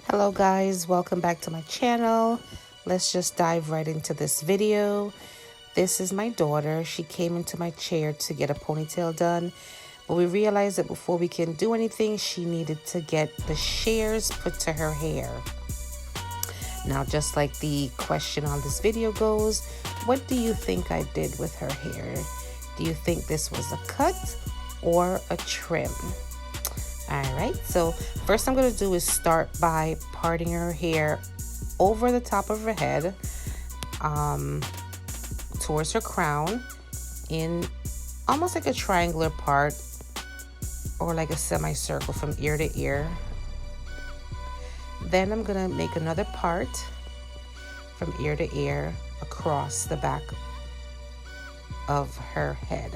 Hello guys, welcome back to my channel. Let's just dive right into this video. This is my daughter. She came into my chair to get a ponytail done, but we realized that before we can do anything, she needed to get the shears put to her hair. Now, just like the question on this video goes, what do you think I did with her hair? Do you think this was a cut or a trim? All right, so first I'm going to do is start by parting her hair over the top of her head towards her crown in almost like a triangular part or like a semicircle from ear to ear. Then I'm going to make another part from ear to ear across the back of her head,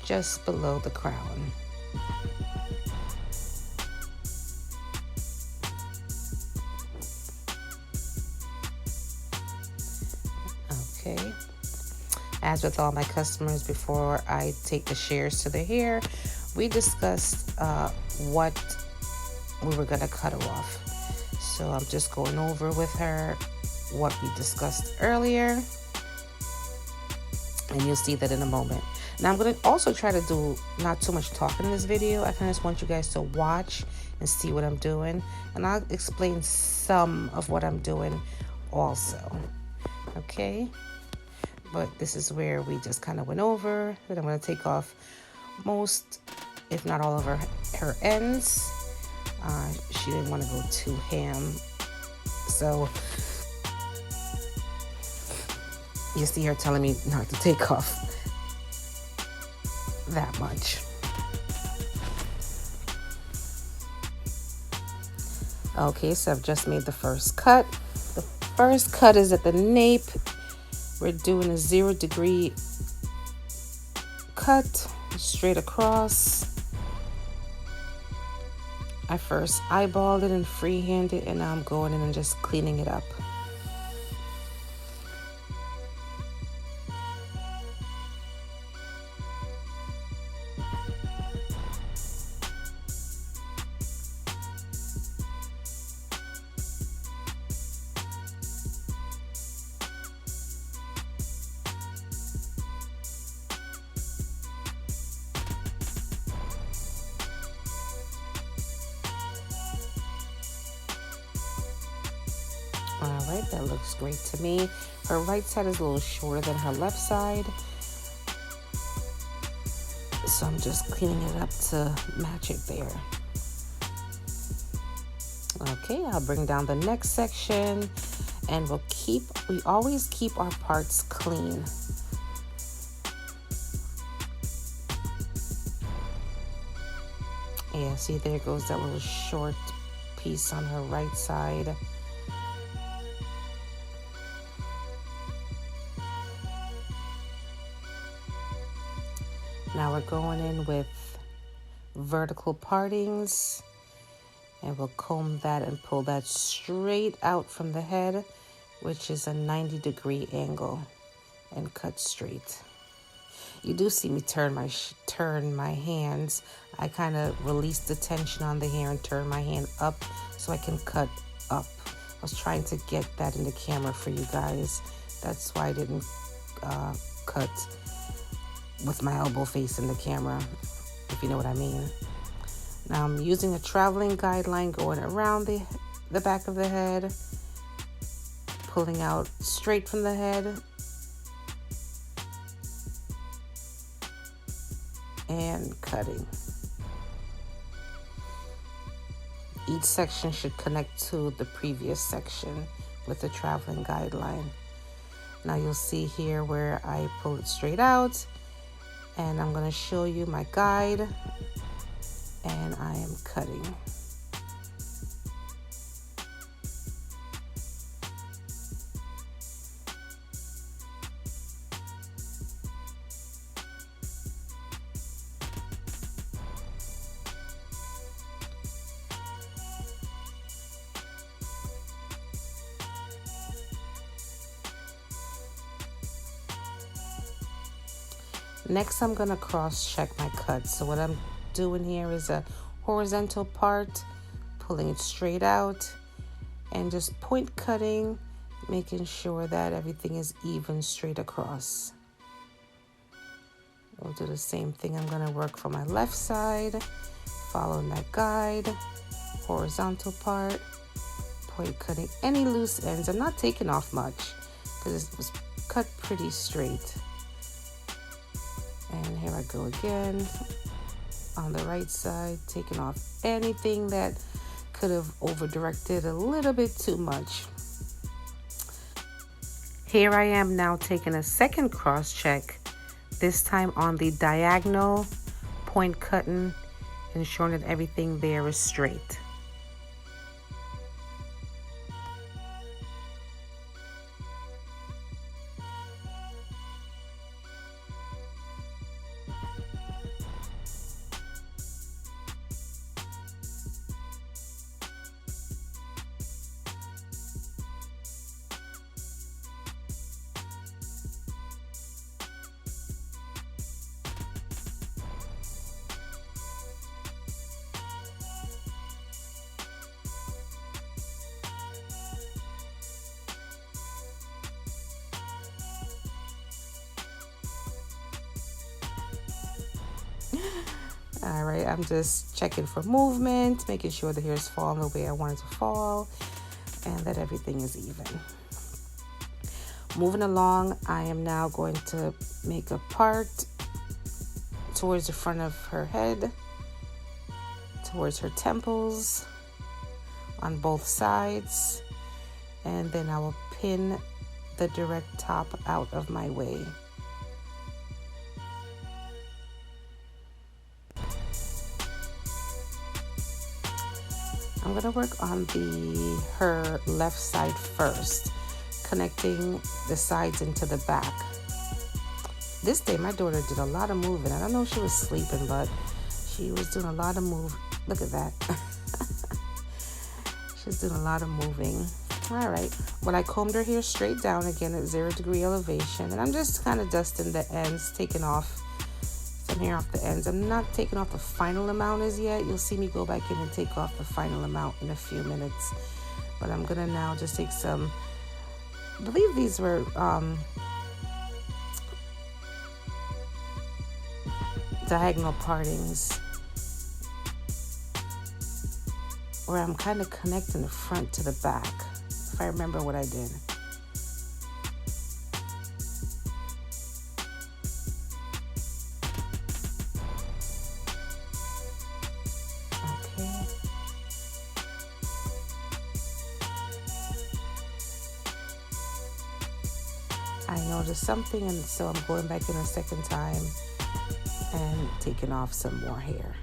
just below the crown. Okay, as with all my customers, before I take the shears to their hair, we discussed what we were gonna cut her off. So I'm just going over with her what we discussed earlier, and you'll see that in a moment. Now I'm gonna also try to do not too much talking in this video. I kind of just want you guys to watch and see what I'm doing, and I'll explain some of what I'm doing also. Okay, but this is where we just kind of went over that. I'm going to take off most, if not all of her ends. She didn't want to go too ham, so you see her telling me not to take off that much. Okay, so I've just made the first cut. The first cut is at the nape. We're doing a 0-degree cut straight across. I first eyeballed it and freehanded, and now I'm going in and just cleaning it up. All right, that looks great to me. Her right side is a little shorter than her left side, so I'm just cleaning it up to match it there. Okay, I'll bring down the next section, and we always keep our parts clean. Yeah, see, there goes that little short piece on her right side. Now we're going in with vertical partings, and we'll comb that and pull that straight out from the head, which is a 90-degree angle, and cut straight. You do see me turn my hands. I kind of release the tension on the hair and turn my hand up so I can cut up. I was trying to get that in the camera for you guys. That's why I didn't cut with my elbow facing the camera, if you know what I mean. Now I'm using a traveling guideline going around the back of the head, pulling out straight from the head, and cutting. Each section should connect to the previous section with the traveling guideline. Now you'll see here where I pull it straight out, and I'm going to show you my guide, and I am cutting. Next, I'm going to cross check my cuts. So what I'm doing here is a horizontal part, pulling it straight out, and just point cutting, making sure that everything is even straight across. We'll do the same thing. I'm going to work for my left side, following that guide, horizontal part, point cutting any loose ends. I'm not taking off much because it was cut pretty straight. And here I go again on the right side, taking off anything that could have over directed a little bit too much. Here I am now taking a second cross check, this time on the diagonal, point cutting, ensuring that everything there is straight. All right, I'm just checking for movement, making sure the hair is falling the way I want it to fall, and that everything is even. Moving along, I am now going to make a part towards the front of her head, towards her temples, on both sides, and then I will pin the direct top out of my way. I'm going to work on her left side first, connecting the sides into the back. This day, my daughter did a lot of moving. I don't know if she was sleeping, but she was doing a lot of move. Look at that. She's doing a lot of moving. All right. Well, I combed her hair straight down again at 0-degree elevation, and I'm just kind of dusting the ends, taking off some hair off the ends. I'm not taking off the final amount as yet. You'll see me go back in and take off the final amount in a few minutes. But I'm gonna now just take some, I believe these were diagonal partings, where I'm kind of connecting the front to the back, if I remember what I did. I noticed something, and so I'm going back in a second time and taking off some more hair.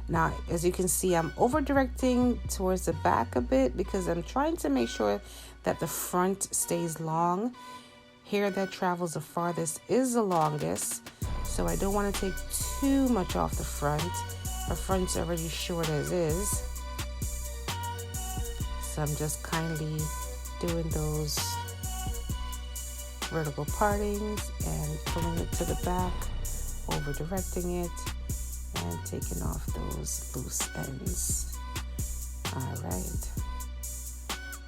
Now, as you can see, I'm over directing towards the back a bit because I'm trying to make sure that the front stays long. Hair that travels the farthest is the longest, so I don't want to take too much off the front. Her front's already short as is, so I'm just kindly doing those vertical partings and pulling it to the back, over directing it, and taking off those loose ends. All right.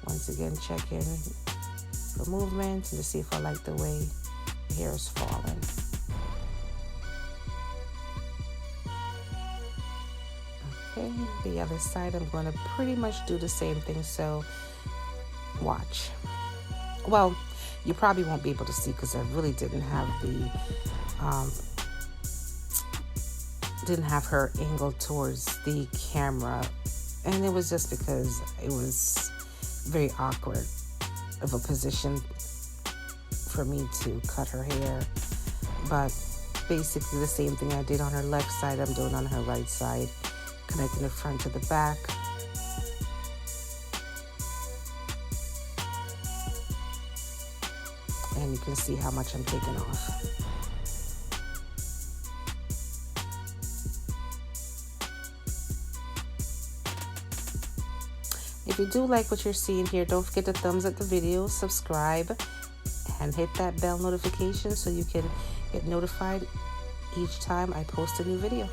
Once again, check in for movement and to see if I like the way the hair is falling. Okay, the other side, I'm going to pretty much do the same thing, so watch. Well, you probably won't be able to see because I really didn't have her angled towards the camera, and it was just because it was very awkward of a position for me to cut her hair. But basically the same thing I did on her left side, I'm doing on her right side, connecting the front to the back. And you can see how much I'm taking off. If you do like what you're seeing here, don't forget to thumbs up the video, subscribe, and hit that bell notification so you can get notified each time I post a new video.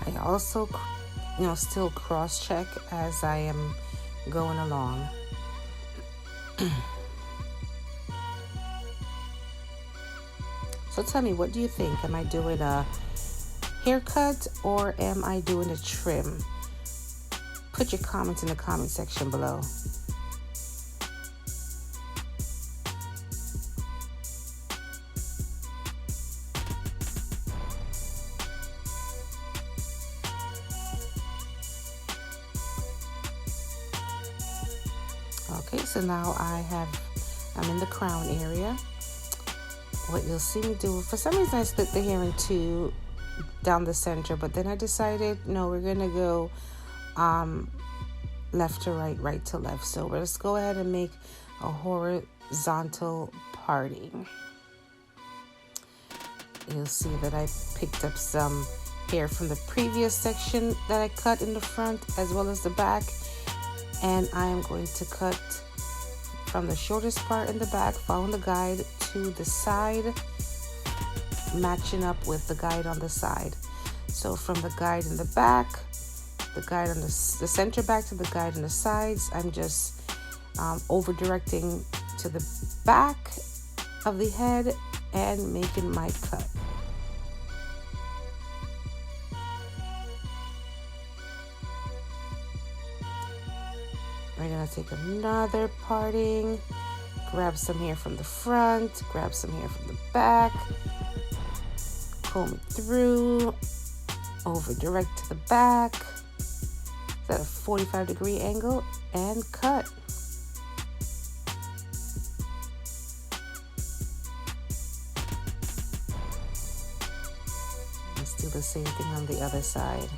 I also, still cross check as I am going along. So tell me, what do you think? Am I doing a haircut or am I doing a trim? Put your comments in the comment section below. Okay, so now I'm in the crown area. What you'll see me do, for some reason I split the hair in two down the center, but then I decided, no, we're gonna go left to right, right to left. So let's go ahead and make a horizontal parting. You'll see that I picked up some hair from the previous section that I cut in the front as well as the back, and I am going to cut from the shortest part in the back, following the guide to the side, matching up with the guide on the side. So from the guide in the back, the guide on the center back to the guide on the sides, I'm just over directing to the back of the head and making my cut. We're gonna take another parting, grab some hair from the front, grab some hair from the back, comb it through, over direct to the back, at a 45-degree angle, and cut. Let's do the same thing on the other side.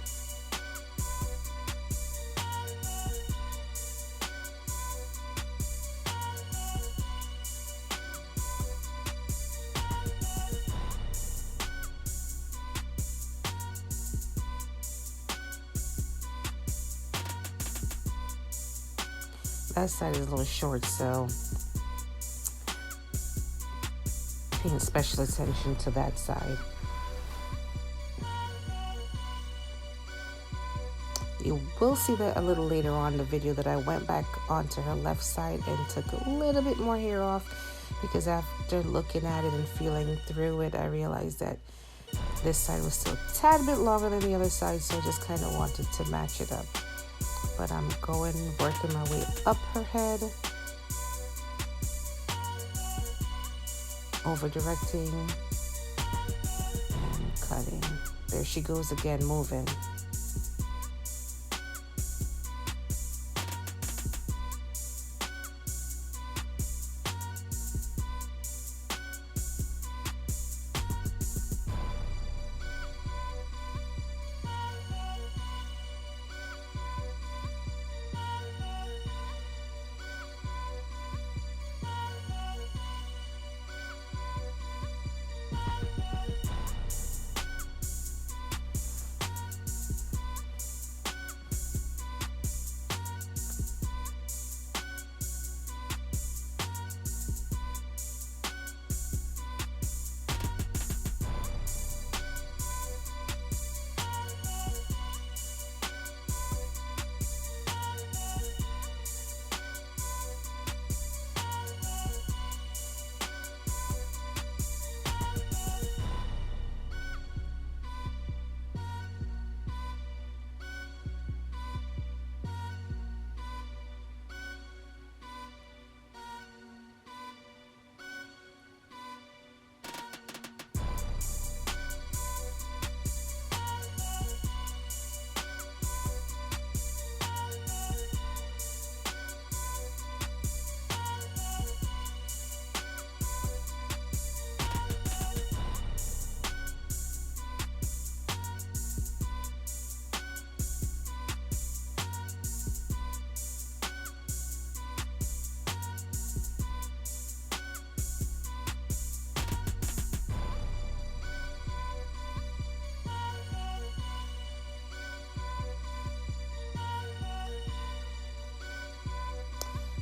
That side is a little short, so paying special attention to that side. You will see that a little later on in the video that I went back onto her left side and took a little bit more hair off, because after looking at it and feeling through it, I realized that this side was still a tad bit longer than the other side, so I just kind of wanted to match it up. But I'm working my way up her head, over directing and cutting. There she goes again, moving.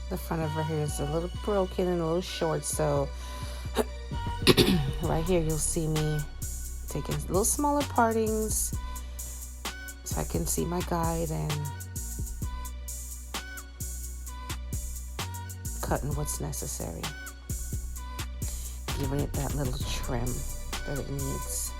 The front of her hair is a little broken and a little short, so right here you'll see me taking little smaller partings, so I can see my guide and cutting what's necessary, giving it that little trim that it needs.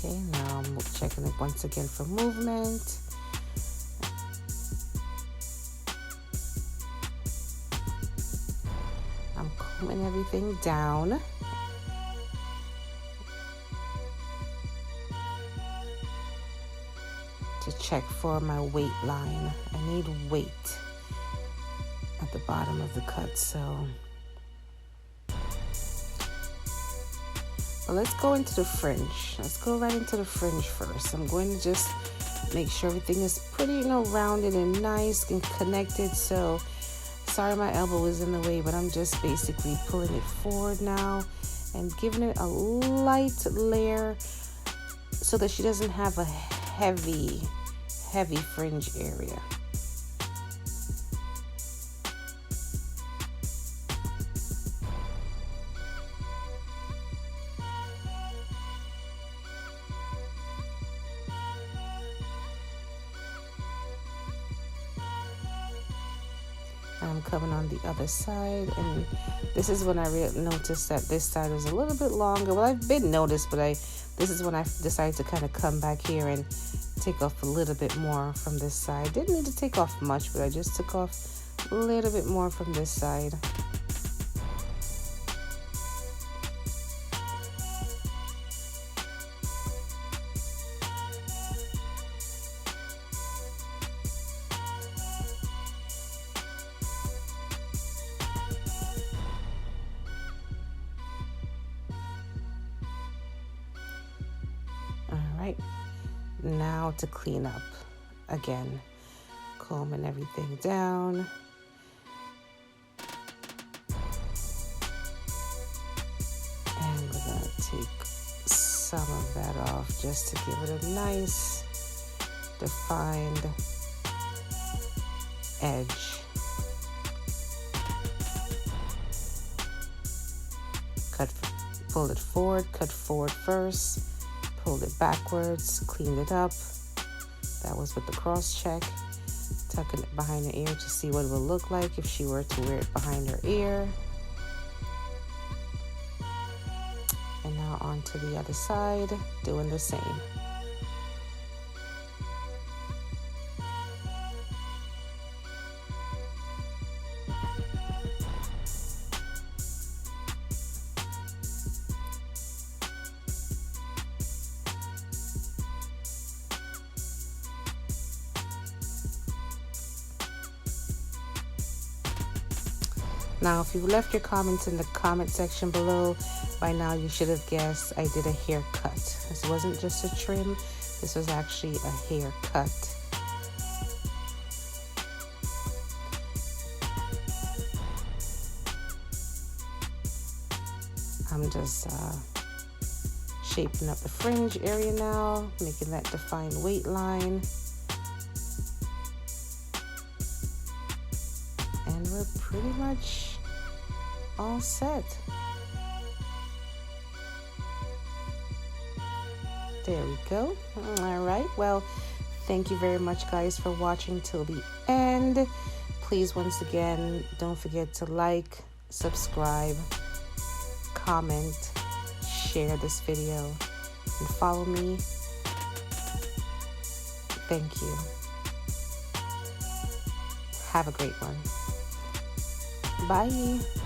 Okay, now I'm checking it once again for movement. I'm combing everything down. To check for my weight line. I need weight at the bottom of the cut, so. But let's go into the fringe. Let's go right into the fringe first. I'm going to just make sure everything is pretty, rounded and nice and connected. So, sorry my elbow is in the way, but I'm just basically pulling it forward now and giving it a light layer so that she doesn't have a heavy fringe area. I'm coming on the other side, and this is when I noticed that this side was a little bit longer. Well, I've been noticed, but this is when I decided to kind of come back here and take off a little bit more from this side. Didn't need to take off much, but I just took off a little bit more from this side. All right, now to clean up again, combing everything down. And we're gonna take some of that off just to give it a nice defined edge. Pull it forward, cut forward first, pulled it backwards, cleaned it up. That was with the cross check. Tucking it behind the ear to see what it would look like if she were to wear it behind her ear. And now on to the other side, doing the same. Now, if you left your comments in the comment section below, by now you should have guessed I did a haircut. This wasn't just a trim, this was actually a haircut. I'm just shaping up the fringe area now, making that defined weight line. And we're pretty much all set. There we go. All right, well, thank you very much, guys, for watching till the end. Please, once again, don't forget to like, subscribe, comment, share this video, and follow me. Thank you. Have a great one. Bye.